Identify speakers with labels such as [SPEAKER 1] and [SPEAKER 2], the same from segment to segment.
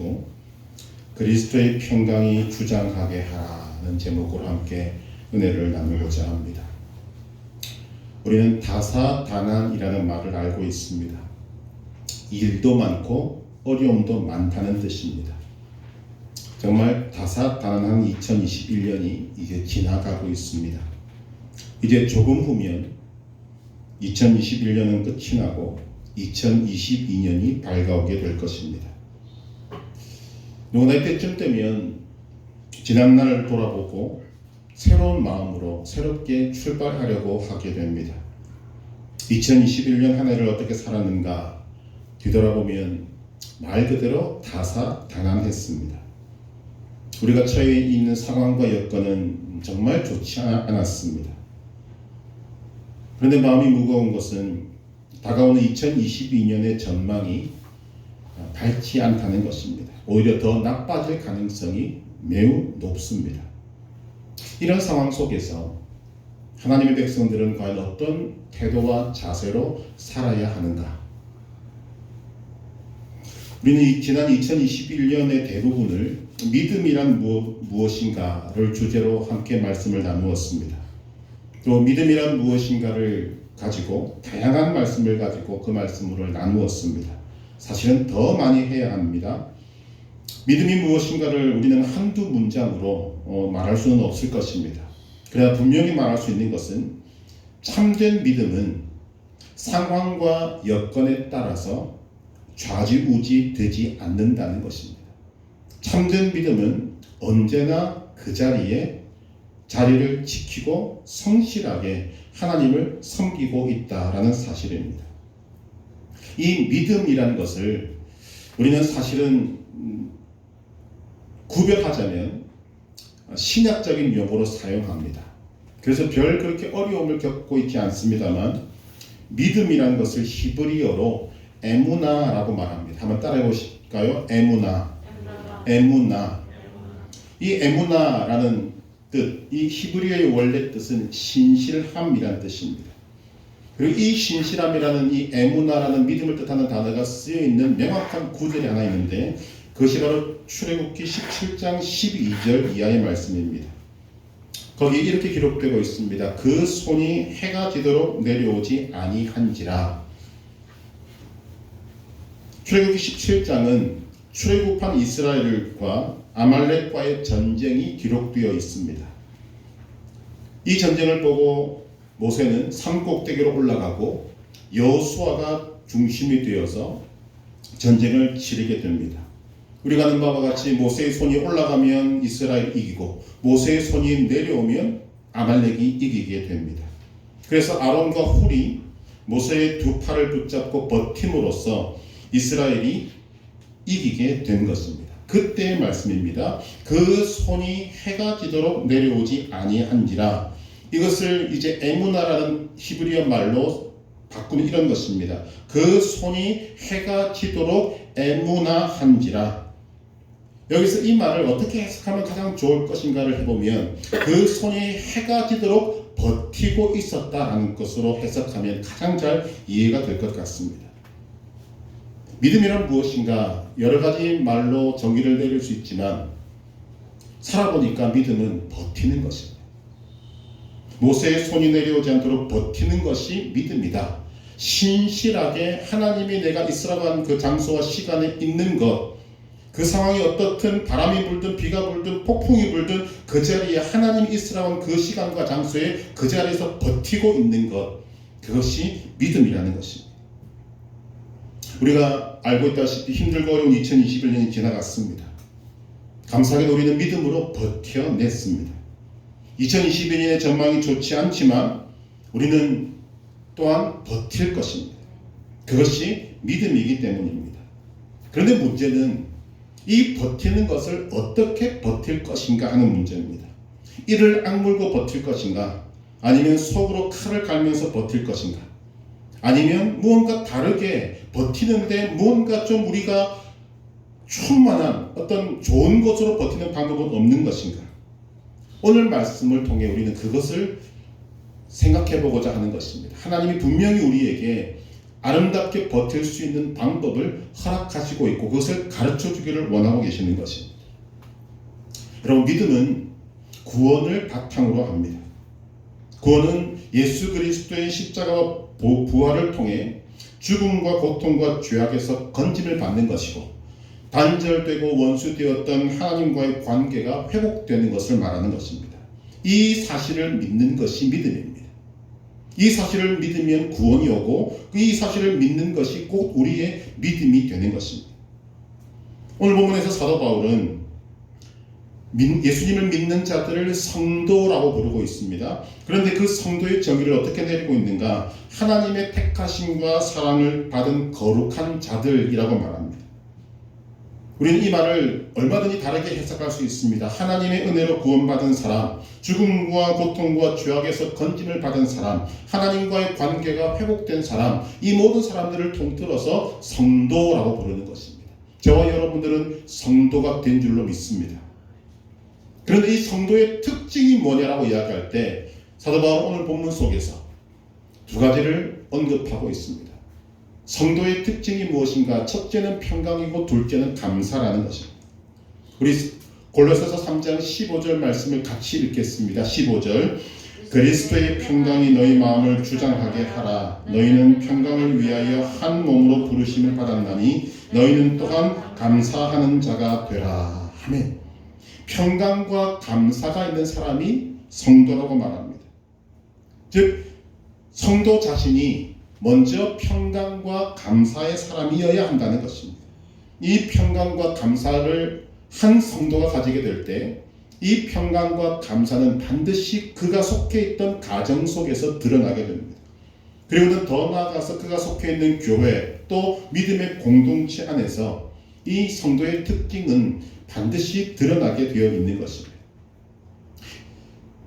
[SPEAKER 1] 가지고 그리스도의 평강이 주장하게 하라는 제목으로 함께 은혜를 나누고자 합니다. 우리는 다사다난이라는 말을 알고 있습니다. 일도 많고 어려움도 많다는 뜻입니다. 정말 다사다난한 2021년이 이제 지나가고 있습니다. 이제 조금 후면 2021년은 끝이 나고 2022년이 밝아오게 될 것입니다. 누구나 이때쯤 되면 지난날을 돌아보고 새로운 마음으로 새롭게 출발하려고 하게 됩니다. 2021년 한 해를 어떻게 살았는가 뒤돌아보면 말 그대로 다사다난했습니다. 우리가 처해 있는 상황과 여건은 정말 좋지 않았습니다. 그런데 마음이 무거운 것은 다가오는 2022년의 전망이 밝지 않다는 것입니다. 오히려 더 나빠질 가능성이 매우 높습니다. 이런 상황 속에서 하나님의 백성들은 과연 어떤 태도와 자세로 살아야 하는가? 우리는 지난 2021년의 대부분을 믿음이란 무엇인가를 주제로 함께 말씀을 나누었습니다. 또 믿음이란 무엇인가를 가지고 다양한 말씀을 가지고 그 말씀을 나누었습니다. 사실은 더 많이 해야 합니다. 믿음이 무엇인가를 우리는 한두 문장으로 말할 수는 없을 것입니다. 그러나 분명히 말할 수 있는 것은 참된 믿음은 상황과 여건에 따라서 좌지우지 되지 않는다는 것입니다. 참된 믿음은 언제나 그 자리를 지키고 성실하게 하나님을 섬기고 있다라는 사실입니다. 이 믿음이라는 것을 우리는 사실은 구별하자면 신약적인 용어로 사용합니다. 그래서 별 그렇게 어려움을 겪고 있지 않습니다만 믿음이라는 것을 히브리어로 에무나라고 말합니다. 한번 따라해 보실까요? 에무나. 이 에무나라는 뜻, 이 히브리어의 원래 뜻은 신실함이라는 뜻입니다. 그리고 이 신실함이라는 이 에무나라는 믿음을 뜻하는 단어가 쓰여 있는 명확한 구절이 하나 있는데 그것이 바로 출애굽기 17장 12절 이하의 말씀입니다. 거기에 이렇게 기록되고 있습니다. 그 손이 해가 지도록 내려오지 아니한지라. 출애굽기 17장은 출애굽한 이스라엘과 아말렉과의 전쟁이 기록되어 있습니다. 이 전쟁을 보고 모세는 산꼭대기로 올라가고 여호수아가 중심이 되어서 전쟁을 치르게 됩니다. 우리가 아는 바와 같이 모세의 손이 올라가면 이스라엘이 이기고 모세의 손이 내려오면 아말렉이 이기게 됩니다. 그래서 아론과 훌이 모세의 두 팔을 붙잡고 버팀으로써 이스라엘이 이기게 된 것입니다. 그때의 말씀입니다. 그 손이 해가 지도록 내려오지 아니한지라. 이것을 이제 에무나라는 히브리어 말로 바꾸면 이런 것입니다. 그 손이 해가 지도록 에무나한지라. 여기서 이 말을 어떻게 해석하면 가장 좋을 것인가를 해보면 그 손이 해가 지도록 버티고 있었다라는 것으로 해석하면 가장 잘 이해가 될 것 같습니다. 믿음이란 무엇인가 여러 가지 말로 정의를 내릴 수 있지만 살아보니까 믿음은 버티는 것입니다. 모세의 손이 내려오지 않도록 버티는 것이 믿음이다. 신실하게 하나님이 내가 있으라고 한 그 장소와 시간에 있는 것, 그 상황이 어떻든 바람이 불든 비가 불든 폭풍이 불든 그 자리에 하나님이 있으라고 한 그 시간과 장소에 그 자리에서 버티고 있는 것, 그것이 믿음이라는 것입니다. 우리가 알고 있다시피 힘들고 어려운 2021년이 지나갔습니다. 감사하게도 우리는 믿음으로 버텨냈습니다. 2022년의 전망이 좋지 않지만 우리는 또한 버틸 것입니다. 그것이 믿음이기 때문입니다. 그런데 문제는 이 버티는 것을 어떻게 버틸 것인가 하는 문제입니다. 이를 악물고 버틸 것인가? 아니면 속으로 칼을 갈면서 버틸 것인가? 아니면 무언가 다르게 버티는데 무언가 좀 우리가 충만한 어떤 좋은 것으로 버티는 방법은 없는 것인가? 오늘 말씀을 통해 우리는 그것을 생각해 보고자 하는 것입니다. 하나님이 분명히 우리에게 아름답게 버틸 수 있는 방법을 허락하시고 있고 그것을 가르쳐 주기를 원하고 계시는 것입니다. 여러분, 믿음은 구원을 바탕으로 합니다. 구원은 예수 그리스도의 십자가와 부활을 통해 죽음과 고통과 죄악에서 건짐을 받는 것이고 단절되고 원수되었던 하나님과의 관계가 회복되는 것을 말하는 것입니다. 이 사실을 믿는 것이 믿음입니다. 이 사실을 믿으면 구원이 오고 이 사실을 믿는 것이 꼭 우리의 믿음이 되는 것입니다. 오늘 본문에서 사도 바울은 예수님을 믿는 자들을 성도라고 부르고 있습니다. 그런데 그 성도의 정의를 어떻게 내리고 있는가? 하나님의 택하심과 사랑을 받은 거룩한 자들이라고 말합니다. 우리는 이 말을 얼마든지 다르게 해석할 수 있습니다. 하나님의 은혜로 구원받은 사람, 죽음과 고통과 죄악에서 건짐을 받은 사람, 하나님과의 관계가 회복된 사람, 이 모든 사람들을 통틀어서 성도라고 부르는 것입니다. 저와 여러분들은 성도가 된 줄로 믿습니다. 그런데 이 성도의 특징이 뭐냐라고 이야기할 때 사도 바울은 오늘 본문 속에서 두 가지를 언급하고 있습니다. 성도의 특징이 무엇인가? 첫째는 평강이고 둘째는 감사라는 것입니다. 우리 골로새서 3장 15절 말씀을 같이 읽겠습니다. 15절, 그리스도의 평강이 너희 마음을 주장하게 하라. 너희는 평강을 위하여 한 몸으로 부르심을 받았나니 너희는 또한 감사하는 자가 되라. 아멘. 평강과 감사가 있는 사람이 성도라고 말합니다. 즉 성도 자신이 먼저 평강과 감사의 사람이어야 한다는 것입니다. 이 평강과 감사를 한 성도가 가지게 될 때 이 평강과 감사는 반드시 그가 속해 있던 가정 속에서 드러나게 됩니다. 그리고는 더 나아가서 그가 속해 있는 교회 또 믿음의 공동체 안에서 이 성도의 특징은 반드시 드러나게 되어 있는 것입니다.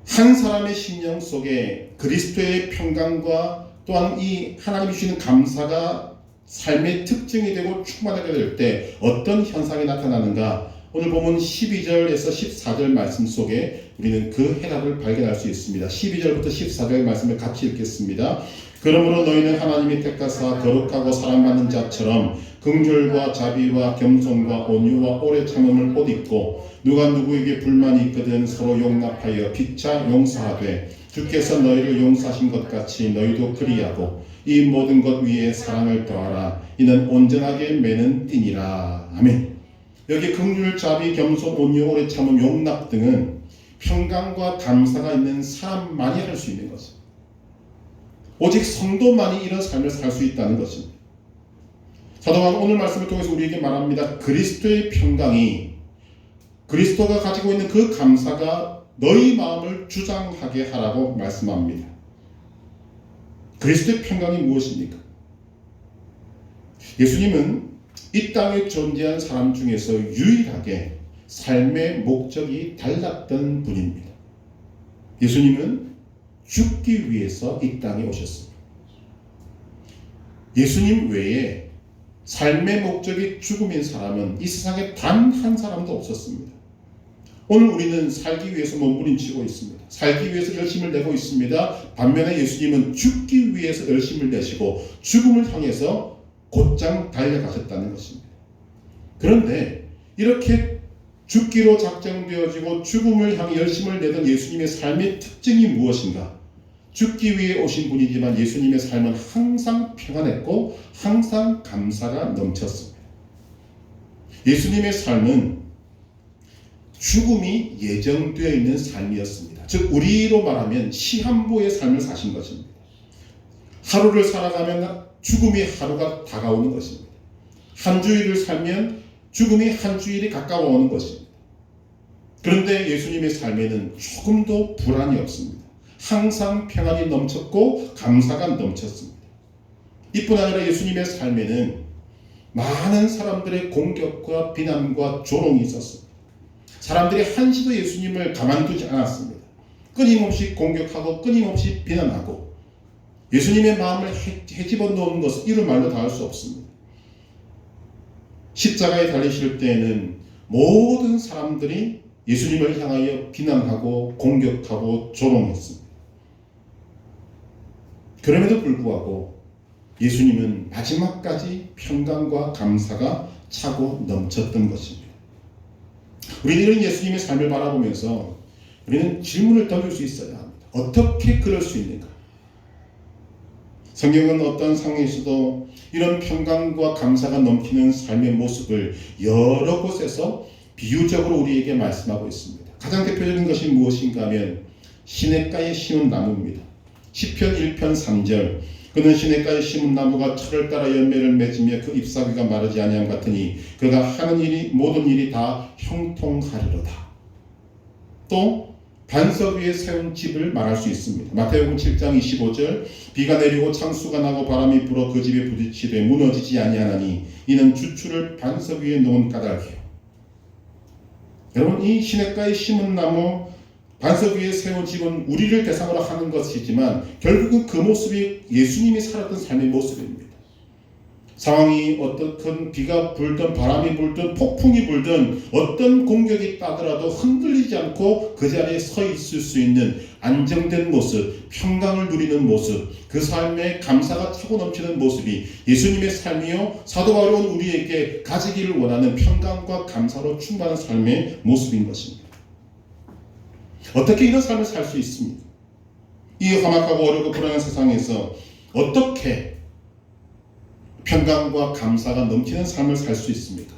[SPEAKER 1] 한 사람의 심령 속에 그리스도의 평강과 또한 이 하나님이 주시는 감사가 삶의 특징이 되고 충만하게 될 때 어떤 현상이 나타나는가? 오늘 보면 12절에서 14절 말씀 속에 우리는 그 해답을 발견할 수 있습니다. 12절부터 14절 말씀을 같이 읽겠습니다. 그러므로 너희는 하나님이 택하사 거룩하고 사랑받는 자처럼 긍휼과 자비와 겸손과 온유와 오래 참음을 옷 입고 누가 누구에게 불만이 있거든 서로 용납하여 피차 용서하되 주께서 너희를 용서하신 것 같이 너희도 그리하고 이 모든 것 위에 사랑을 더하라. 이는 온전하게 매는 띠니라. 아멘. 여기 긍휼, 자비, 겸손, 온유, 오래 참음, 용납 등은 평강과 감사가 있는 사람만이 할 수 있는 것입니다. 오직 성도만이 이런 삶을 살 수 있다는 것입니다. 사도 바울은 오늘 말씀을 통해서 우리에게 말합니다. 그리스도의 평강이 그리스도가 가지고 있는 그 감사가 너희 마음을 주장하게 하라고 말씀합니다. 그리스도의 평강이 무엇입니까? 예수님은 이 땅에 존재한 사람 중에서 유일하게 삶의 목적이 달랐던 분입니다. 예수님은 죽기 위해서 이 땅에 오셨습니다. 예수님 외에 삶의 목적이 죽음인 사람은 이 세상에 단 한 사람도 없었습니다. 오늘 우리는 살기 위해서 몸부림치고 있습니다. 살기 위해서 열심을 내고 있습니다. 반면에 예수님은 죽기 위해서 열심을 내시고 죽음을 향해서 곧장 달려가셨다는 것입니다. 그런데 이렇게 죽기로 작정되어지고 죽음을 향해 열심을 내던 예수님의 삶의 특징이 무엇인가? 죽기 위해 오신 분이지만 예수님의 삶은 항상 평안했고 항상 감사가 넘쳤습니다. 예수님의 삶은 죽음이 예정되어 있는 삶이었습니다. 즉 우리로 말하면 시한부의 삶을 사신 것입니다. 하루를 살아가면 죽음이 하루가 다가오는 것입니다. 한 주일을 살면 죽음이 한 주일이 가까워오는 것입니다. 그런데 예수님의 삶에는 조금도 불안이 없습니다. 항상 평안이 넘쳤고 감사가 넘쳤습니다. 이뿐 아니라 예수님의 삶에는 많은 사람들의 공격과 비난과 조롱이 있었습니다. 사람들이 한시도 예수님을 가만두지 않았습니다. 끊임없이 공격하고 끊임없이 비난하고 예수님의 마음을 헤집어 놓은 것은 이루 말로 다 할 수 없습니다. 십자가에 달리실 때에는 모든 사람들이 예수님을 향하여 비난하고 공격하고 조롱했습니다. 그럼에도 불구하고 예수님은 마지막까지 평강과 감사가 차고 넘쳤던 것입니다. 우리는 이런 예수님의 삶을 바라보면서 우리는 질문을 던질 수 있어야 합니다. 어떻게 그럴 수 있는가? 성경은 어떤 상황에서도 이런 평강과 감사가 넘치는 삶의 모습을 여러 곳에서 비유적으로 우리에게 말씀하고 있습니다. 가장 대표적인 것이 무엇인가 하면 시냇가에 심은 나무입니다. 시편 1편 3절 그는 시냇가에 심은 나무가 철을 따라 열매를 맺으며 그 잎사귀가 마르지 아니함 같으니 그가 하는 일이 모든 일이 다 형통하리로다. 또 반석 위에 세운 집을 말할 수 있습니다. 마태복음 7장 25절 비가 내리고 창수가 나고 바람이 불어 그 집에 부딪히되 무너지지 아니하나니 이는 주추를 반석 위에 놓은 까닭이요. 여러분, 이 시냇가에 심은 나무 반석 위에 세운 집은 우리를 대상으로 하는 것이지만 결국은 그 모습이 예수님이 살았던 삶의 모습입니다. 상황이 어떻든 비가 불든 바람이 불든 폭풍이 불든 어떤 공격이 따더라도 흔들리지 않고 그 자리에 서 있을 수 있는 안정된 모습, 평강을 누리는 모습, 그 삶에 감사가 차고 넘치는 모습이 예수님의 삶이요 사도 바울은 우리에게 가지기를 원하는 평강과 감사로 충만한 삶의 모습인 것입니다. 어떻게 이런 삶을 살 수 있습니까? 이 험악하고 어렵고 불안한 세상에서 어떻게 평강과 감사가 넘치는 삶을 살 수 있습니까?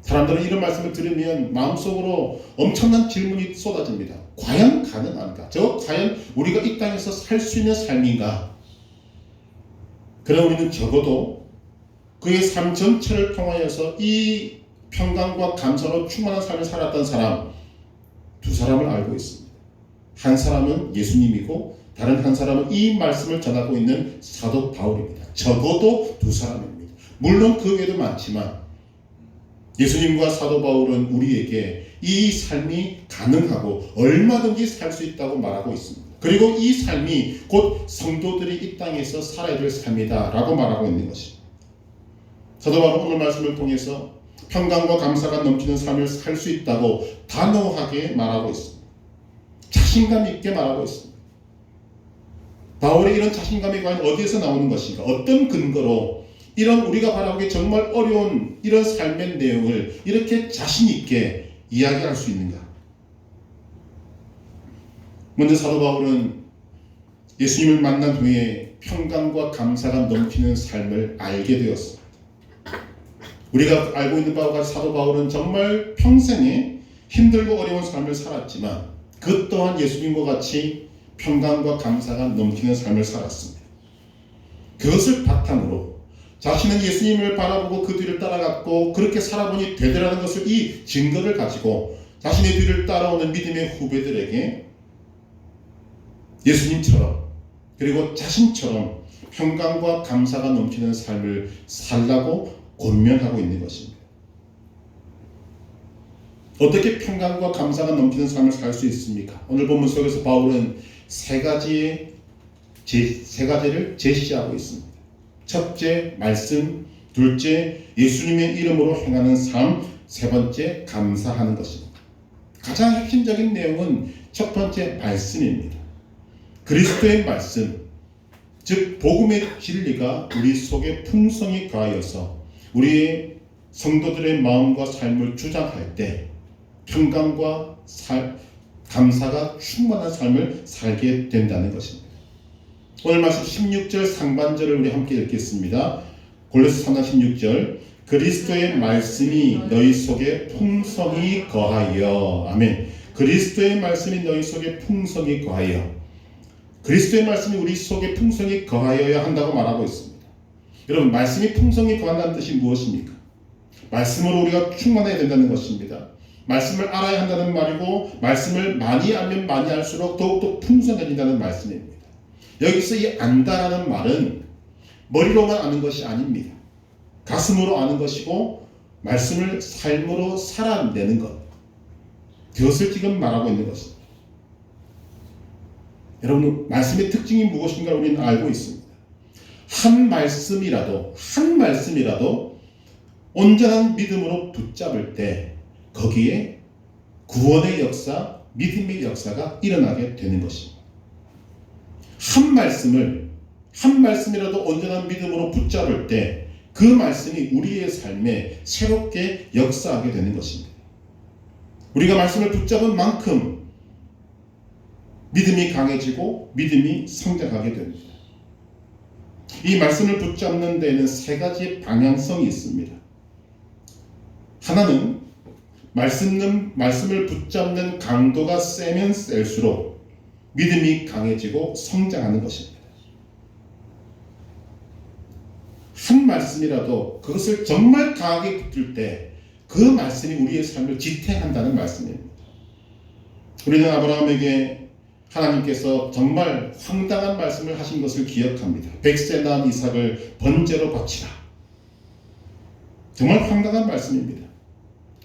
[SPEAKER 1] 사람들은 이런 말씀을 들으면 마음속으로 엄청난 질문이 쏟아집니다. 과연 가능한가? 과연 우리가 이 땅에서 살 수 있는 삶인가? 그러나 우리는 적어도 그의 삶 전체를 통하여서 이 평강과 감사로 충만한 삶을 살았던 사람 두 사람을 알고 있습니다. 한 사람은 예수님이고 다른 한 사람은 이 말씀을 전하고 있는 사도 바울입니다. 적어도 두 사람입니다. 물론 그 외에도 많지만 예수님과 사도 바울은 우리에게 이 삶이 가능하고 얼마든지 살 수 있다고 말하고 있습니다. 그리고 이 삶이 곧 성도들이 이 땅에서 살아야 될 삶이다 라고 말하고 있는 것입니다. 사도 바울은 오늘 말씀을 통해서 평강과 감사가 넘치는 삶을 살 수 있다고 단호하게 말하고 있습니다. 자신감 있게 말하고 있습니다. 바울의 이런 자신감이 과연 어디에서 나오는 것인가? 어떤 근거로 이런 우리가 바라보기 정말 어려운 이런 삶의 내용을 이렇게 자신 있게 이야기할 수 있는가? 먼저 사도 바울은 예수님을 만난 후에 평강과 감사가 넘치는 삶을 알게 되었습니다. 우리가 알고 있는 바와 같이 사도 바울은 정말 평생에 힘들고 어려운 삶을 살았지만 그 또한 예수님과 같이 평강과 감사가 넘치는 삶을 살았습니다. 그것을 바탕으로 자신은 예수님을 바라보고 그 뒤를 따라갔고 그렇게 살아보니 되더라는 것을 이 증거를 가지고 자신의 뒤를 따라오는 믿음의 후배들에게 예수님처럼 그리고 자신처럼 평강과 감사가 넘치는 삶을 살라고 권면하고 있는 것입니다. 어떻게 평강과 감사가 넘치는 삶을 살 수 있습니까? 오늘 본문 속에서 바울은 세 가지를 제시하고 있습니다. 첫째, 말씀. 둘째, 예수님의 이름으로 행하는 삶. 세 번째, 감사하는 것입니다. 가장 핵심적인 내용은 첫 번째 말씀입니다. 그리스도의 말씀, 즉 복음의 진리가 우리 속에 풍성히 거하여서 우리의 성도들의 마음과 삶을 주장할 때 평강과 감사가 충만한 삶을 살게 된다는 것입니다. 오늘 말씀 16절 상반절을 우리 함께 읽겠습니다. 골로새 3장 16절 그리스도의 말씀이 너희 속에 풍성히 거하여 아멘. 그리스도의 말씀이 너희 속에 풍성히 거하여 그리스도의 말씀이 우리 속에 풍성히 거하여야 한다고 말하고 있습니다. 여러분, 말씀이 풍성히 거한다는 뜻이 무엇입니까? 말씀으로 우리가 충만해야 된다는 것입니다. 말씀을 알아야 한다는 말이고 말씀을 많이 알면 많이 알수록 더욱더 풍성해진다는 말씀입니다. 여기서 이 안다라는 말은 머리로만 아는 것이 아닙니다. 가슴으로 아는 것이고 말씀을 삶으로 살아내는 것, 그것을 지금 말하고 있는 것입니다. 여러분, 말씀의 특징이 무엇인가 우리는 알고 있습니다. 한 말씀이라도 온전한 믿음으로 붙잡을 때 거기에 구원의 역사, 믿음의 역사가 일어나게 되는 것입니다. 한 말씀을 한 말씀이라도 온전한 믿음으로 붙잡을 때 그 말씀이 우리의 삶에 새롭게 역사하게 되는 것입니다. 우리가 말씀을 붙잡은 만큼 믿음이 강해지고 믿음이 성장하게 됩니다. 이 말씀을 붙잡는 데에는 세 가지 방향성이 있습니다. 하나는 말씀을 붙잡는 강도가 세면 셀수록 믿음이 강해지고 성장하는 것입니다. 한 말씀이라도 그것을 정말 강하게 붙들 때 그 말씀이 우리의 삶을 지탱한다는 말씀입니다. 우리는 아브라함에게 하나님께서 정말 황당한 말씀을 하신 것을 기억합니다. 100세 낳은 이삭을 번제로 바치라. 정말 황당한 말씀입니다.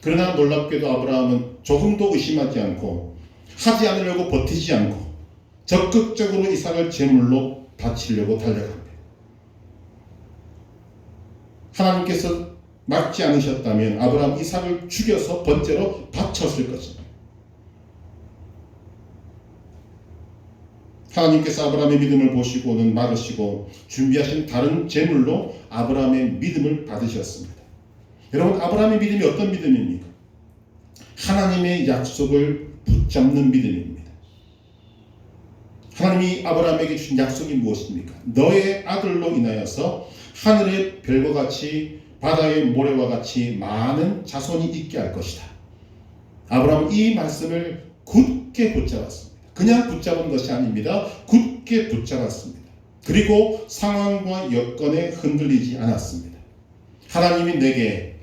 [SPEAKER 1] 그러나 놀랍게도 아브라함은 조금도 의심하지 않고 하지 않으려고 버티지 않고 적극적으로 이삭을 제물로 바치려고 달려갑니다. 하나님께서 막지 않으셨다면 아브라함 이삭을 죽여서 번제로 바쳤을 것입니다. 하나님께서 아브라함의 믿음을 보시고는 막으시고 준비하신 다른 제물로 아브라함의 믿음을 받으셨습니다. 여러분, 아브라함의 믿음이 어떤 믿음입니까? 하나님의 약속을 붙잡는 믿음입니다. 하나님이 아브라함에게 주신 약속이 무엇입니까? 너의 아들로 인하여서 하늘의 별과 같이 바다의 모래와 같이 많은 자손이 있게 할 것이다. 아브라함은 이 말씀을 굳게 붙잡았습니다. 그냥 붙잡은 것이 아닙니다. 굳게 붙잡았습니다. 그리고 상황과 여건에 흔들리지 않았습니다. 하나님이 내게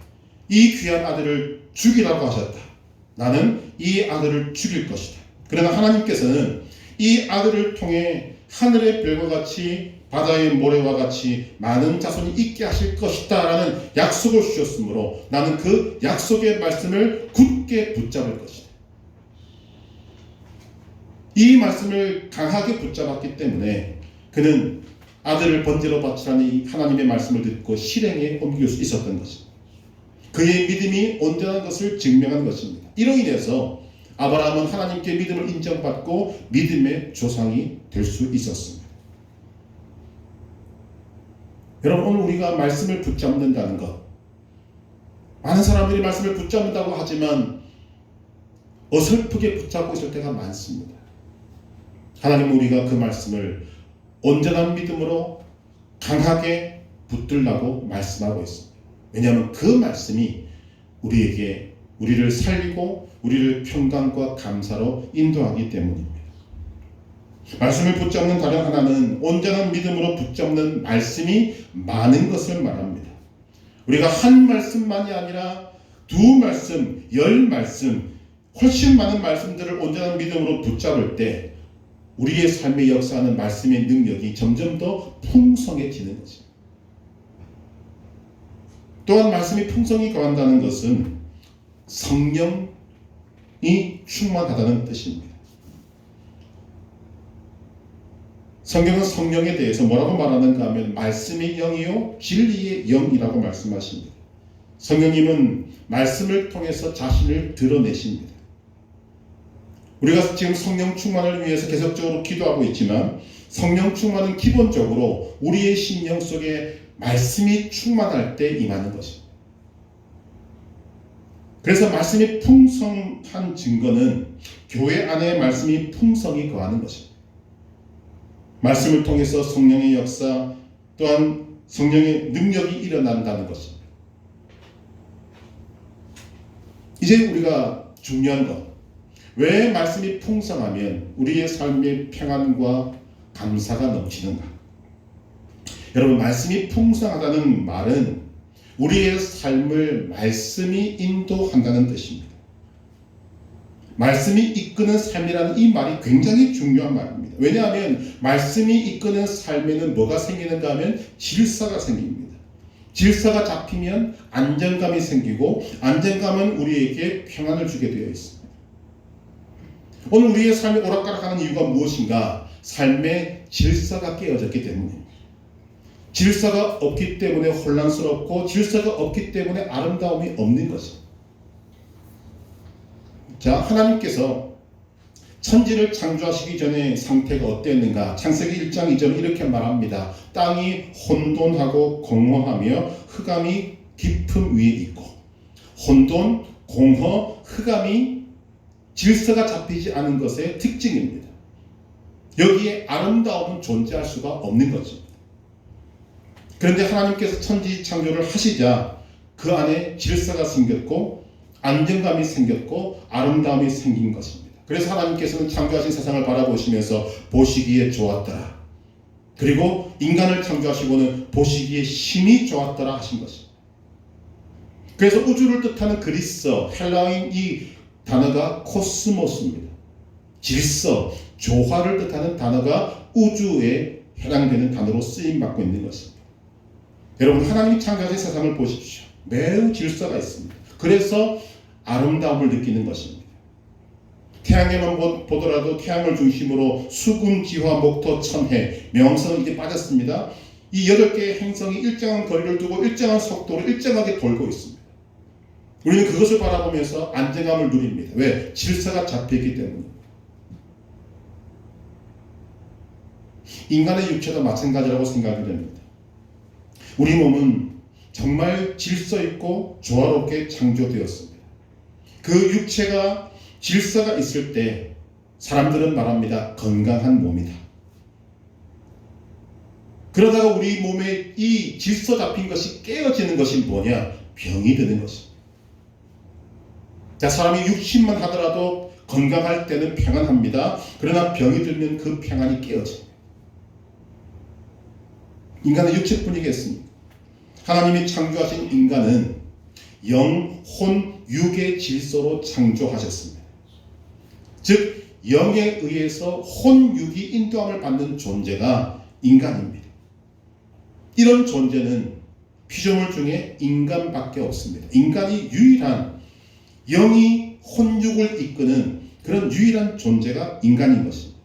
[SPEAKER 1] 이 귀한 아들을 죽이라고 하셨다. 나는 이 아들을 죽일 것이다. 그러나 하나님께서는 이 아들을 통해 하늘의 별과 같이 바다의 모래와 같이 많은 자손이 있게 하실 것이다 라는 약속을 주셨으므로 나는 그 약속의 말씀을 굳게 붙잡을 것이다. 이 말씀을 강하게 붙잡았기 때문에 그는 아들을 번제로 바치라는 이 하나님의 말씀을 듣고 실행에 옮길 수 있었던 것입니다. 그의 믿음이 온전한 것을 증명한 것입니다. 이로 인해서 아브라함은 하나님께 믿음을 인정받고 믿음의 조상이 될 수 있었습니다. 여러분, 오늘 우리가 말씀을 붙잡는다는 것, 많은 사람들이 말씀을 붙잡는다고 하지만 어설프게 붙잡고 있을 때가 많습니다. 하나님은 우리가 그 말씀을 온전한 믿음으로 강하게 붙들라고 말씀하고 있습니다. 왜냐하면 그 말씀이 우리를 살리고 우리를 평강과 감사로 인도하기 때문입니다. 말씀을 붙잡는 다른 하나는 온전한 믿음으로 붙잡는 말씀이 많은 것을 말합니다. 우리가 한 말씀만이 아니라 두 말씀, 10말씀, 훨씬 많은 말씀들을 온전한 믿음으로 붙잡을 때 우리의 삶에 역사하는 말씀의 능력이 점점 더 풍성해지는 것입니다. 또한 말씀이 풍성히 거한다는 것은 성령이 충만하다는 뜻입니다. 성경은 성령에 대해서 뭐라고 말하는가 하면 말씀의 영이요 진리의 영이라고 말씀하십니다. 성령님은 말씀을 통해서 자신을 드러내십니다. 우리가 지금 성령 충만을 위해서 계속적으로 기도하고 있지만 성령 충만은 기본적으로 우리의 심령 속에 말씀이 충만할 때 임하는 것입니다. 그래서 말씀이 풍성한 증거는 교회 안에 말씀이 풍성히 거하는 것입니다. 말씀을 통해서 성령의 역사 또한 성령의 능력이 일어난다는 것입니다. 이제 우리가 중요한 것, 왜 말씀이 풍성하면 우리의 삶의 평안과 감사가 넘치는가? 여러분, 말씀이 풍성하다는 말은 우리의 삶을 말씀이 인도한다는 뜻입니다. 말씀이 이끄는 삶이라는 이 말이 굉장히 중요한 말입니다. 왜냐하면 말씀이 이끄는 삶에는 뭐가 생기는가 하면 질서가 생깁니다. 질서가 잡히면 안정감이 생기고 안정감은 우리에게 평안을 주게 되어 있습니다. 오늘 우리의 삶이 오락가락하는 이유가 무엇인가? 삶의 질서가 깨어졌기 때문입니다. 질서가 없기 때문에 혼란스럽고 질서가 없기 때문에 아름다움이 없는 것입니다. 자, 하나님께서 천지를 창조하시기 전에 상태가 어땠는가? 창세기 1장 2절 이렇게 말합니다. 땅이 혼돈하고 공허하며 흑암이 깊음 위에 있고, 혼돈, 공허, 흑암이 질서가 잡히지 않은 것의 특징입니다. 여기에 아름다움은 존재할 수가 없는 것입니다. 그런데 하나님께서 천지 창조를 하시자 그 안에 질서가 생겼고 안정감이 생겼고 아름다움이 생긴 것입니다. 그래서 하나님께서는 창조하신 세상을 바라보시면서 보시기에 좋았더라. 그리고 인간을 창조하시고는 보시기에 심히 좋았더라 하신 것입니다. 그래서 우주를 뜻하는 그리스어, 헬라어인 이 단어가 코스모스입니다. 질서, 조화를 뜻하는 단어가 우주에 해당되는 단어로 쓰임받고 있는 것입니다. 여러분, 하나님이 창조하신 세상을 보십시오. 매우 질서가 있습니다. 그래서 아름다움을 느끼는 것입니다. 태양에만 보더라도 태양을 중심으로 수금, 지화, 목토, 천해, 명성은 이제 빠졌습니다. 이 8개의 행성이 일정한 거리를 두고 일정한 속도로 일정하게 돌고 있습니다. 우리는 그것을 바라보면서 안정감을 누립니다. 왜? 질서가 잡혀있기 때문입니다. 인간의 육체도 마찬가지라고 생각이 됩니다. 우리 몸은 정말 질서 있고 조화롭게 창조되었습니다. 그 육체가 질서가 있을 때 사람들은 말합니다. 건강한 몸이다. 그러다가 우리 몸에 이 질서 잡힌 것이 깨어지는 것이 뭐냐? 병이 드는 것입니다. 자, 사람이 60만 하더라도 건강할 때는 평안합니다. 그러나 병이 들면 그 평안이 깨어집니다. 인간은 육체뿐이겠습니까? 하나님이 창조하신 인간은 영, 혼, 육의 질서로 창조하셨습니다. 즉 영에 의해서 혼, 육이 인도함을 받는 존재가 인간입니다. 이런 존재는 피조물 중에 인간밖에 없습니다. 인간이 유일한 영이 혼육을 이끄는 그런 유일한 존재가 인간인 것입니다.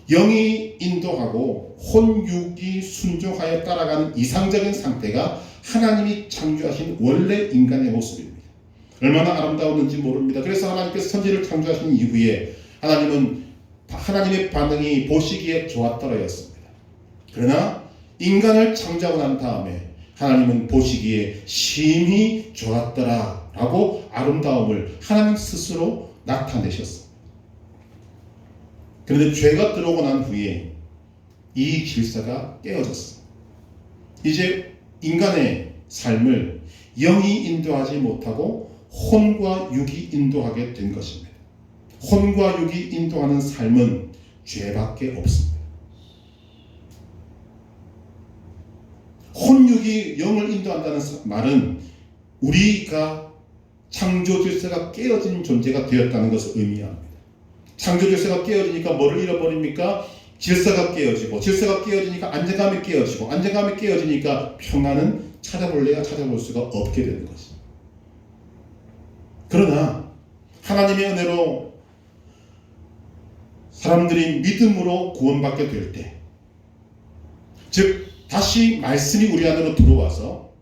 [SPEAKER 1] 영이 인도하고 혼육이 순종하여 따라가는 이상적인 상태가 하나님이 창조하신 원래 인간의 모습입니다. 얼마나 아름다웠는지 모릅니다. 그래서 하나님께서 천지를 창조하신 이후에 하나님의 반응이 보시기에 좋았더라였습니다. 그러나 인간을 창조하고 난 다음에 하나님은 보시기에 심히 좋았더라 라고 아름다움을 하나님 스스로 나타내셨습니다. 그런데 죄가 들어오고 난 후에 이 질서가 깨어졌습니다. 이제 인간의 삶을 영이 인도하지 못하고 혼과 육이 인도하게 된 것입니다. 혼과 육이 인도하는 삶은 죄밖에 없습니다. 혼육이 영을 인도한다는 말은 우리가 창조 질서가 깨어진 존재가 되었다는 것을 의미합니다. 창조 질서가 깨어지니까 뭐를 잃어버립니까? 질서가 깨어지고, 질서가 깨어지니까 안정감이 깨어지고, 안정감이 깨어지니까 평안은 찾아볼래야 찾아볼 수가 없게 되는 것입니다. 그러나 하나님의 은혜로 사람들이 믿음으로 구원받게 될 때, 즉 다시 말씀이 우리 안으로 들어와서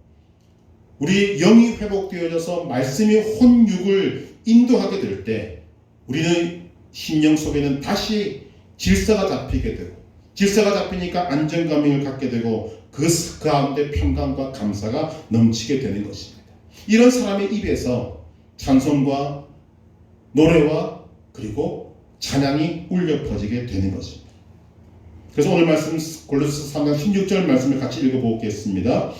[SPEAKER 1] 우리의 영이 회복되어져서 말씀이 혼육을 인도하게 될 때 우리는 심령 속에는 다시 질서가 잡히게 되고, 질서가 잡히니까 안정감을 갖게 되고 그 가운데 평강과 감사가 넘치게 되는 것입니다. 이런 사람의 입에서 찬송과 노래와 그리고 찬양이 울려 퍼지게 되는 것입니다. 그래서 오늘 말씀 골로새 3장 16절 말씀을 같이 읽어보겠습니다.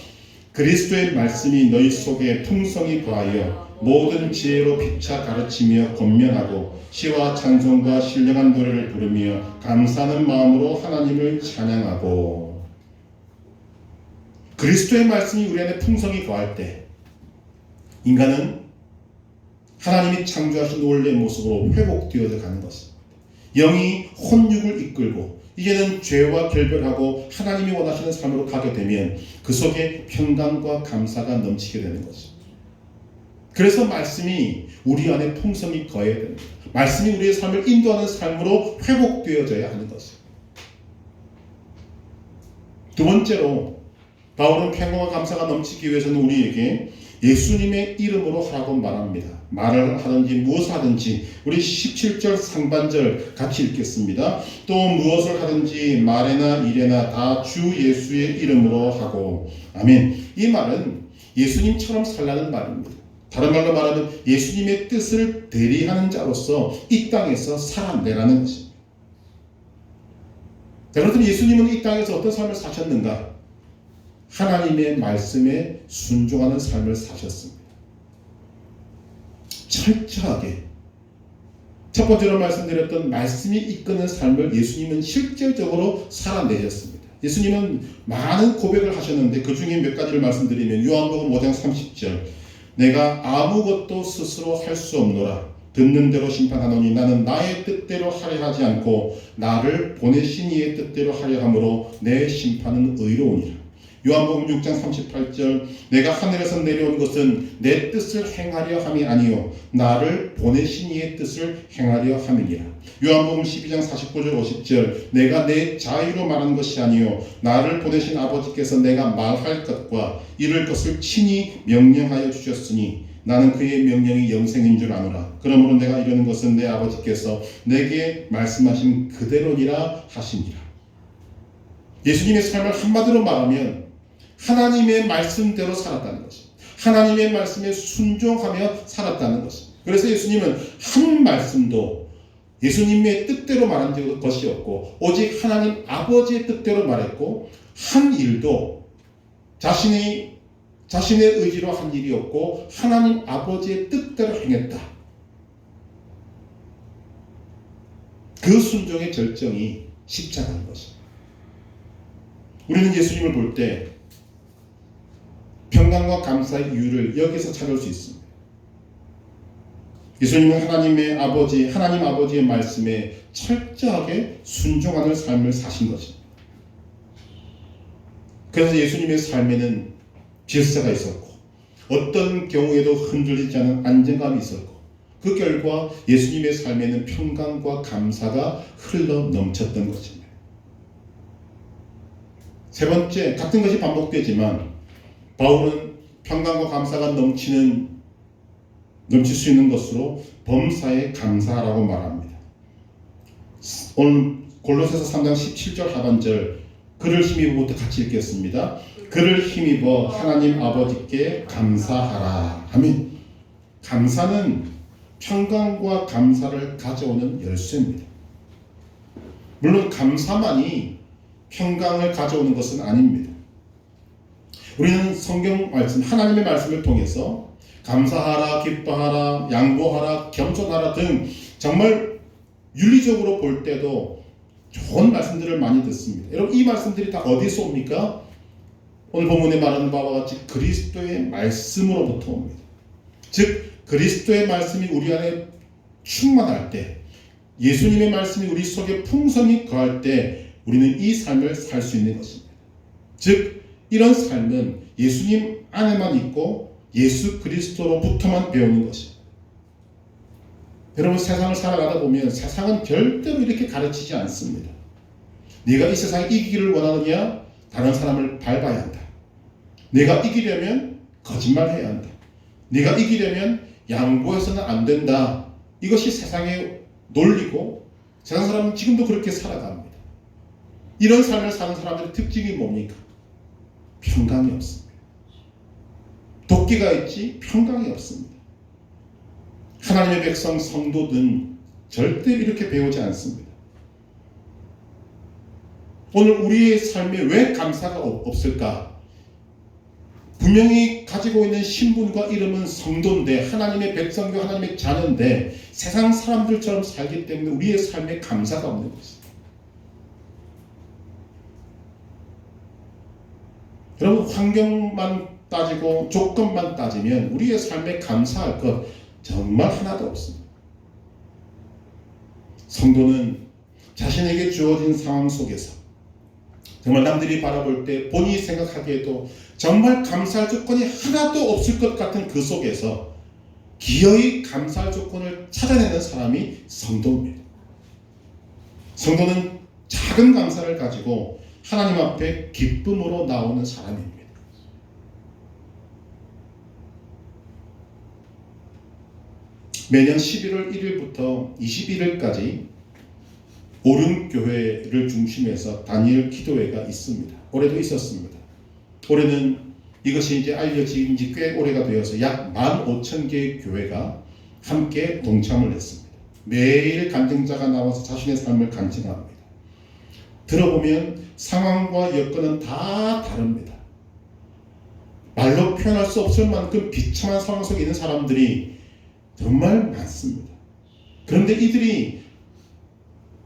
[SPEAKER 1] 그리스도의 말씀이 너희 속에 풍성히 거하여 모든 지혜로 피차 가르치며 권면하고 시와 찬송과 신령한 노래를 부르며 감사하는 마음으로 하나님을 찬양하고. 그리스도의 말씀이 우리 안에 풍성히 거할 때 인간은 하나님이 창조하신 원래의 모습으로 회복되어져 가는 것입니다. 영이 혼육을 이끌고 이제는 죄와 결별하고 하나님이 원하시는 삶으로 가게 되면 그 속에 평강과 감사가 넘치게 되는 것입니다. 그래서 말씀이 우리 안에 풍성히 거해야 됩니다. 말씀이 우리의 삶을 인도하는 삶으로 회복되어져야 하는 것입니다. 두 번째로 바울은 평강과 감사가 넘치기 위해서는 우리에게 예수님의 이름으로 하라고 말합니다. 말을 하든지 무엇을 하든지. 우리 17절 상반절 같이 읽겠습니다. 또 무엇을 하든지 말에나 일에나 다 주 예수의 이름으로 하고. 아멘. 이 말은 예수님처럼 살라는 말입니다. 다른 말로 말하면 예수님의 뜻을 대리하는 자로서 이 땅에서 살아내라는 것입니다. 그렇다면 예수님은 이 땅에서 어떤 삶을 사셨는가? 하나님의 말씀에 순종하는 삶을 사셨습니다. 철저하게 첫 번째로 말씀드렸던 말씀이 이끄는 삶을 예수님은 실제적으로 살아내셨습니다. 예수님은 많은 고백을 하셨는데 그 중에 몇 가지를 말씀드리면 요한복음 5장 30절 내가 아무것도 스스로 할 수 없노라 듣는 대로 심판하노니 나는 나의 뜻대로 하려 하지 않고 나를 보내신 이의 뜻대로 하려 함으로 내 심판은 의로우니라. 요한복음 6장 38절 내가 하늘에서 내려온 것은 내 뜻을 행하려 함이 아니요 나를 보내신 이의 뜻을 행하려 함이니라. 요한복음 12장 49절 50절 내가 내 자유로 말한 것이 아니요 나를 보내신 아버지께서 내가 말할 것과 이룰 것을 친히 명령하여 주셨으니 나는 그의 명령이 영생인 줄 아노라. 그러므로 내가 이르는 것은 내 아버지께서 내게 말씀하신 그대로니라 하시니라. 예수님의 삶을 한마디로 말하면 하나님의 말씀대로 살았다는 것입니다. 하나님의 말씀에 순종하며 살았다는 것입니다. 그래서 예수님은 한 말씀도 예수님의 뜻대로 말한 것이 없고 오직 하나님 아버지의 뜻대로 말했고 한 일도 자신의 의지로 한 일이 없고 하나님 아버지의 뜻대로 행했다. 그 순종의 절정이 십자가인 것입니다. 우리는 예수님을 볼 때 평강과 감사의 이유를 여기서 찾을 수 있습니다. 예수님은 하나님 아버지의 말씀에 철저하게 순종하는 삶을 사신 것입니다. 그래서 예수님의 삶에는 질서가 있었고 어떤 경우에도 흔들리지 않은 안정감이 있었고 그 결과 예수님의 삶에는 평강과 감사가 흘러 넘쳤던 것입니다. 세 번째, 같은 것이 반복되지만 바울은 평강과 감사가 넘칠 수 있는 것으로 범사에 감사하라고 말합니다. 오늘 골로새서 3장 17절 하반절 그를 힘입어부터 같이 읽겠습니다. 그를 힘입어 하나님 아버지께 감사하라. 아멘. 감사는 평강과 감사를 가져오는 열쇠입니다. 물론 감사만이 평강을 가져오는 것은 아닙니다. 우리는 성경 말씀, 하나님의 말씀을 통해서 감사하라, 기뻐하라, 양보하라, 겸손하라 등 정말 윤리적으로 볼 때도 좋은 말씀들을 많이 듣습니다. 여러분 이 말씀들이 다 어디서 옵니까? 오늘 본문에 말하는 바와 같이 그리스도의 말씀으로부터 옵니다. 즉 그리스도의 말씀이 우리 안에 충만할 때 예수님의 말씀이 우리 속에 풍성히 거할 때 우리는 이 삶을 살 수 있는 것입니다. 즉 이런 삶은 예수님 안에만 있고 예수 그리스도로부터만 배우는 것입니다. 여러분 세상을 살아가다 보면 세상은 절대로 이렇게 가르치지 않습니다. 네가 이 세상에 이기기를 원하느냐? 다른 사람을 밟아야 한다. 네가 이기려면 거짓말해야 한다. 네가 이기려면 양보해서는 안 된다. 이것이 세상의 논리고 세상 사람은 지금도 그렇게 살아갑니다. 이런 삶을 사는 사람들의 특징이 뭡니까? 평강이 없습니다. 도끼가 있지 평강이 없습니다. 하나님의 백성 성도는 절대 이렇게 배우지 않습니다. 오늘 우리의 삶에 왜 감사가 없을까? 분명히 가지고 있는 신분과 이름은 성도인데 하나님의 백성과 하나님의 자녀인데 세상 사람들처럼 살기 때문에 우리의 삶에 감사가 없는 것입니다. 여러분 환경만 따지고 조건만 따지면 우리의 삶에 감사할 것 정말 하나도 없습니다. 성도는 자신에게 주어진 상황 속에서 정말 남들이 바라볼 때 본인이 생각하기에도 정말 감사할 조건이 하나도 없을 것 같은 그 속에서 기어이 감사할 조건을 찾아내는 사람이 성도입니다. 성도는 작은 감사를 가지고 하나님 앞에 기쁨으로 나오는 사람입니다. 매년 11월 1일부터 21일까지 오륜교회를 중심해서 다니엘 기도회가 있습니다. 올해도 있었습니다. 올해는 이것이 이제 알려진 지 꽤 오래가 되어서 약 15,000개의 교회가 함께 동참을 했습니다. 매일 간증자가 나와서 자신의 삶을 간증합니다. 들어보면 상황과 여건은 다 다릅니다. 말로 표현할 수 없을 만큼 비참한 상황 속에 있는 사람들이 정말 많습니다. 그런데 이들이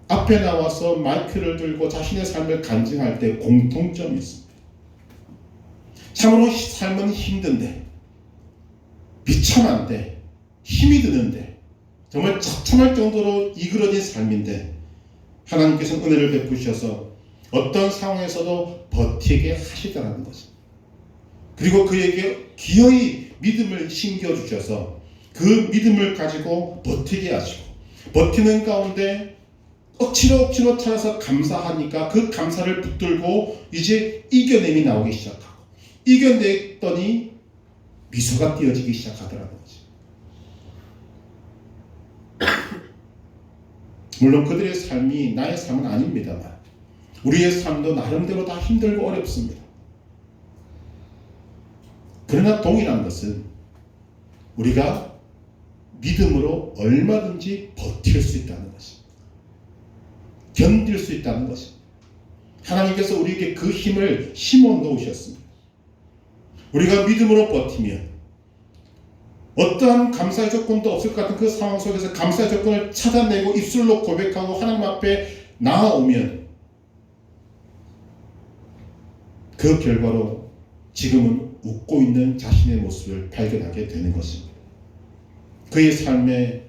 [SPEAKER 1] 앞에 나와서 마이크를 들고 자신의 삶을 간증할 때 공통점이 있습니다. 참으로 삶은 힘든데, 비참한데, 힘이 드는데, 정말 처참할 정도로 이그러진 삶인데 하나님께서는 은혜를 베푸셔서 어떤 상황에서도 버티게 하시더라는 것입니다. 그리고 그에게 기어이 믿음을 심겨주셔서 그 믿음을 가지고 버티게 하시고, 버티는 가운데 억지로 찾아서 감사하니까 그 감사를 붙들고 이제 이겨냄이 나오기 시작하고, 이겨냈더니 미소가 띄어지기 시작하더라는 거지. 물론 그들의 삶이 나의 삶은 아닙니다만 우리의 삶도 나름대로 다 힘들고 어렵습니다. 그러나 동일한 것은 우리가 믿음으로 얼마든지 버틸 수 있다는 것입니다. 견딜 수 있다는 것입니다. 하나님께서 우리에게 그 힘을 심어 놓으셨습니다. 우리가 믿음으로 버티면 어떠한 감사의 조건도 없을 것 같은 그 상황 속에서 감사의 조건을 찾아내고 입술로 고백하고 하나님 앞에 나아오면 그 결과로 지금은 웃고 있는 자신의 모습을 발견하게 되는 것입니다. 그의 삶에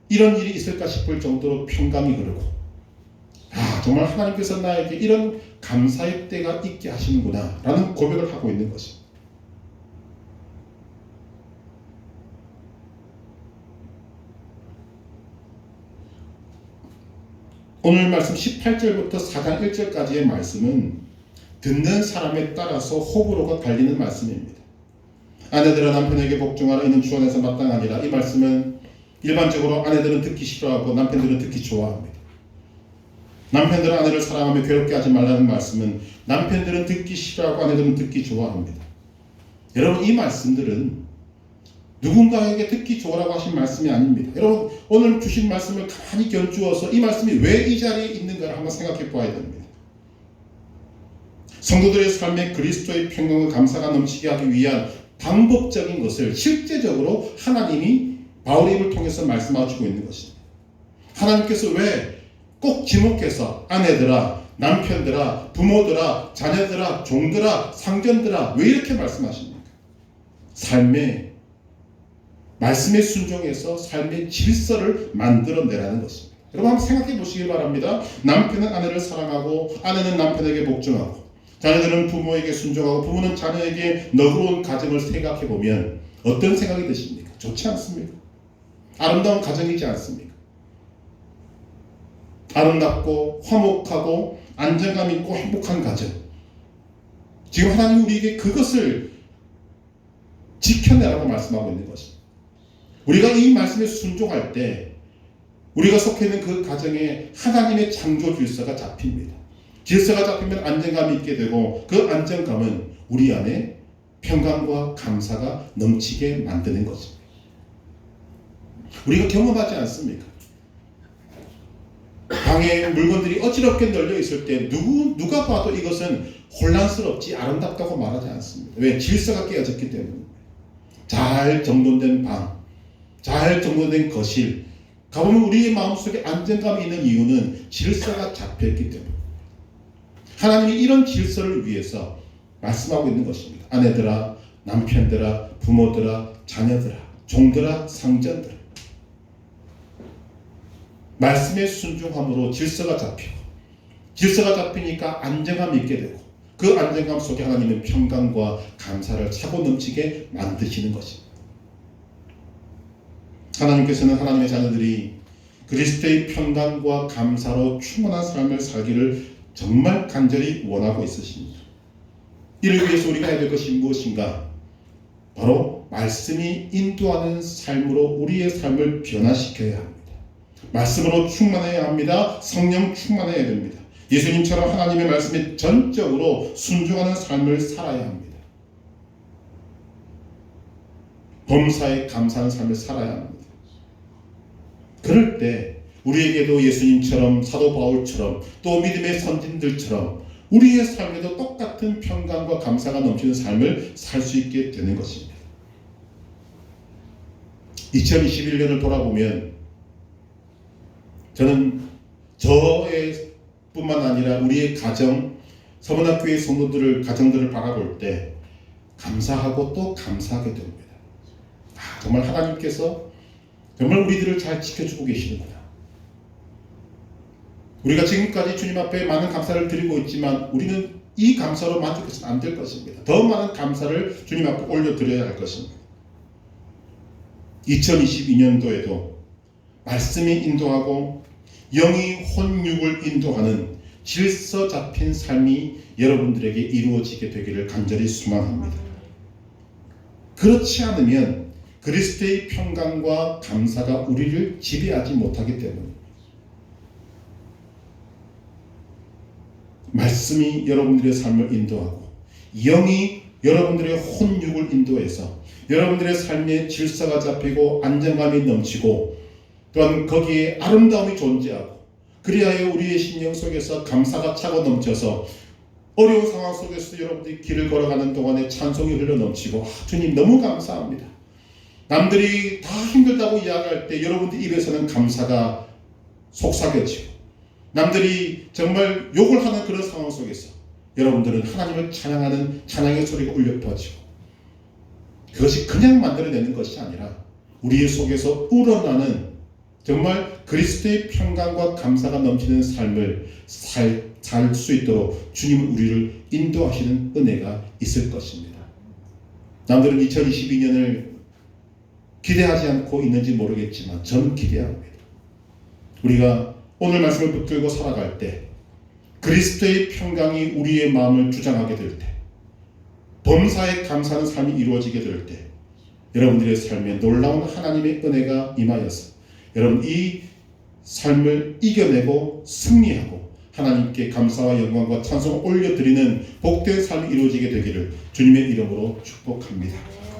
[SPEAKER 1] 이런 일이 있을까 싶을 정도로 평강이 흐르고, 정말 하나님께서 나에게 이런 감사의 때가 있게 하시는구나 라는 고백을 하고 있는 것입니다. 오늘 말씀 18절부터 4장 1절까지의 말씀은 듣는 사람에 따라서 호불호가 갈리는 말씀입니다. 아내들아 남편에게 복종하라, 이는 주 안에서 마땅하니라. 이 말씀은 일반적으로 아내들은 듣기 싫어하고 남편들은 듣기 좋아합니다. 남편들은 아내를 사랑하며 괴롭게 하지 말라는 말씀은 남편들은 듣기 싫어하고 아내들은 듣기 좋아합니다. 여러분, 이 말씀들은 누군가에게 듣기 좋으라고 하신 말씀이 아닙니다. 여러분, 오늘 주신 말씀을 가만히 견주어서 이 말씀이 왜 이 자리에 있는가를 한번 생각해 보아야 됩니다. 성도들의 삶에 그리스도의 평강과 감사가 넘치게 하기 위한 방법적인 것을 실제적으로 하나님이 바울의 입을 통해서 말씀하시고 있는 것입니다. 하나님께서 왜 꼭 지목해서 아내들아, 남편들아, 부모들아, 자녀들아, 종들아, 상전들아 왜 이렇게 말씀하십니까? 삶의 말씀에 순종해서 삶의 질서를 만들어내라는 것입니다. 여러분 한번 생각해 보시길 바랍니다. 남편은 아내를 사랑하고 아내는 남편에게 복종하고 자녀들은 부모에게 순종하고 부모는 자녀에게 너그러운 가정을 생각해 보면 어떤 생각이 드십니까? 좋지 않습니까? 아름다운 가정이지 않습니까? 아름답고 화목하고 안정감 있고 행복한 가정. 지금 하나님 우리에게 그것을 지켜내라고 말씀하고 있는 것입니다. 우리가 이 말씀에 순종할 때 우리가 속해 있는 그 가정에 하나님의 창조 질서가 잡힙니다. 질서가 잡히면 안정감이 있게 되고 그 안정감은 우리 안에 평강과 감사가 넘치게 만드는 것입니다. 우리가 경험하지 않습니까? 방에 물건들이 어지럽게 널려 있을 때 누가 봐도 이것은 혼란스럽지 아름답다고 말하지 않습니다. 왜? 질서가 깨어졌기 때문에. 잘 정돈된 방, 잘 정돈된 거실, 가보면 우리의 마음속에 안정감이 있는 이유는 질서가 잡혀있기 때문에. 하나님이 이런 질서를 위해서 말씀하고 있는 것입니다. 아내들아, 남편들아, 부모들아, 자녀들아, 종들아, 상전들아. 말씀에 순종함으로 질서가 잡히고, 질서가 잡히니까 안정감이 있게 되고, 그 안정감 속에 하나님은 평강과 감사를 차고 넘치게 만드시는 것입니다. 하나님께서는 하나님의 자녀들이 그리스도의 평강과 감사로 충만한 삶을 살기를 정말 간절히 원하고 있으십니다. 이를 위해서 우리가 해야 될 것이 무엇인가? 바로 말씀이 인도하는 삶으로 우리의 삶을 변화시켜야 합니다. 말씀으로 충만해야 합니다. 성령 충만해야 됩니다. 예수님처럼 하나님의 말씀에 전적으로 순종하는 삶을 살아야 합니다. 범사에 감사하는 삶을 살아야 합니다. 그럴 때 우리에게도 예수님처럼 사도 바울처럼 또 믿음의 선진들처럼 우리의 삶에도 똑같은 평강과 감사가 넘치는 삶을 살 수 있게 되는 것입니다. 2021년을 돌아보면 저는 저의 뿐만 아니라 우리의 가정, 서문학교의 성도들을 가정들을 바라볼 때 감사하고 또 감사하게 됩니다. 정말 하나님께서 정말 우리들을 잘 지켜주고 계시는구나. 우리가 지금까지 주님 앞에 많은 감사를 드리고 있지만 우리는 이 감사로 만족해서는 안 될 것입니다. 더 많은 감사를 주님 앞에 올려드려야 할 것입니다. 2022년도에도 말씀이 인도하고 영이 혼육을 인도하는 질서 잡힌 삶이 여러분들에게 이루어지게 되기를 간절히 소망합니다. 그렇지 않으면 그리스도의 평강과 감사가 우리를 지배하지 못하기 때문입니다. 말씀이 여러분들의 삶을 인도하고 영이 여러분들의 혼육을 인도해서 여러분들의 삶의 질서가 잡히고 안정감이 넘치고 또한 거기에 아름다움이 존재하고 그리하여 우리의 심령 속에서 감사가 차고 넘쳐서 어려운 상황 속에서 여러분들이 길을 걸어가는 동안에 찬송이 흘러넘치고 주님 너무 감사합니다. 남들이 다 힘들다고 이야기할 때 여러분들 입에서는 감사가 속삭여지고 남들이 정말 욕을 하는 그런 상황 속에서 여러분들은 하나님을 찬양하는 찬양의 소리가 울려 퍼지고 그것이 그냥 만들어내는 것이 아니라 우리의 속에서 우러나는 정말 그리스도의 평강과 감사가 넘치는 삶을 살 수 있도록 주님은 우리를 인도하시는 은혜가 있을 것입니다. 남들은 2022년을 기대하지 않고 있는지 모르겠지만 저는 기대합니다. 우리가 오늘 말씀을 붙들고 살아갈 때 그리스도의 평강이 우리의 마음을 주장하게 될 때 범사에 감사하는 삶이 이루어지게 될 때 여러분들의 삶에 놀라운 하나님의 은혜가 임하여서 여러분 이 삶을 이겨내고 승리하고 하나님께 감사와 영광과 찬송을 올려드리는 복된 삶이 이루어지게 되기를 주님의 이름으로 축복합니다.